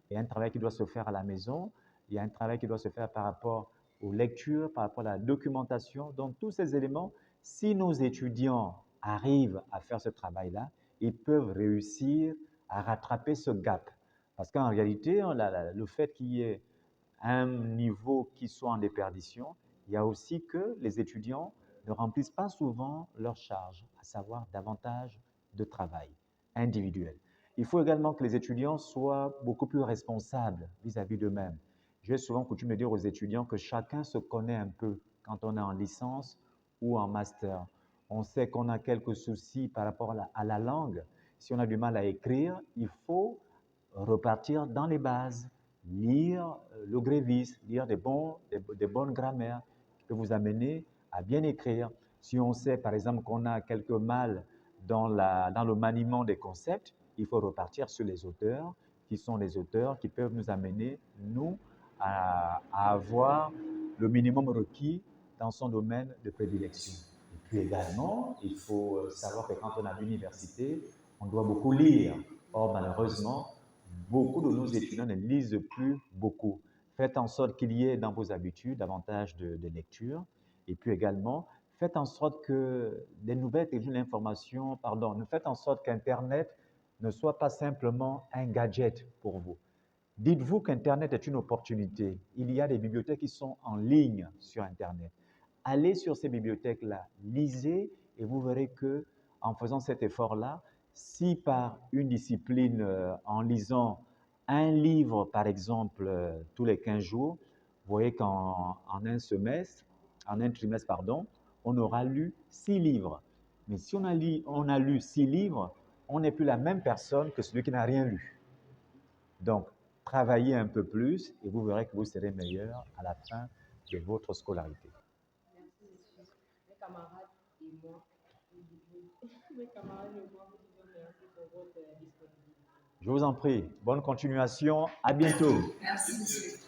il y a un travail qui doit se faire à la maison, il y a un travail qui doit se faire par rapport aux lectures, par rapport à la documentation. Donc, tous ces éléments, si nos étudiants arrivent à faire ce travail-là, ils peuvent réussir à rattraper ce gap. Parce qu'en réalité, le fait qu'il y ait un niveau qui soit en déperdition, il y a aussi que les étudiants ne remplissent pas souvent leur charge, à savoir davantage de travail individuel. Il faut également que les étudiants soient beaucoup plus responsables vis-à-vis d'eux-mêmes. J'ai souvent coutume de dire aux étudiants que chacun se connaît un peu quand on est en licence ou en master. On sait qu'on a quelques soucis par rapport à la langue. Si on a du mal à écrire, il faut repartir dans les bases, lire le Grévis, lire des bonnes grammaires qui peuvent vous amener à bien écrire. Si on sait par exemple qu'on a quelques mal dans le maniement des concepts, il faut repartir sur les auteurs qui sont les auteurs qui peuvent nous amener, nous, à avoir le minimum requis dans son domaine de prédilection. Et puis également, il faut savoir que quand on est à l'université, on doit beaucoup lire. Or, malheureusement, beaucoup de nos étudiants ne lisent plus beaucoup. Faites en sorte qu'il y ait dans vos habitudes davantage de lecture. Et puis également, faites en sorte que les nouvelles technologies de l'information, faites en sorte qu'Internet ne soit pas simplement un gadget pour vous. Dites-vous qu'Internet est une opportunité. Il y a des bibliothèques qui sont en ligne sur Internet. Allez sur ces bibliothèques-là, lisez et vous verrez que en faisant cet effort-là, si par une discipline, en lisant un livre, par exemple, tous les 15 jours, vous voyez qu'en un semestre, en un trimestre, pardon, on aura lu 6 livres. Mais si on a lu 6 livres, on n'est plus la même personne que celui qui n'a rien lu. Donc, travaillez un peu plus et vous verrez que vous serez meilleur à la fin de votre scolarité. Merci, monsieur. Mes camarades et moi, mes camarades et moi, vous disons merci pour votre disponibilité. Je vous en prie, bonne continuation, à bientôt. Merci, monsieur.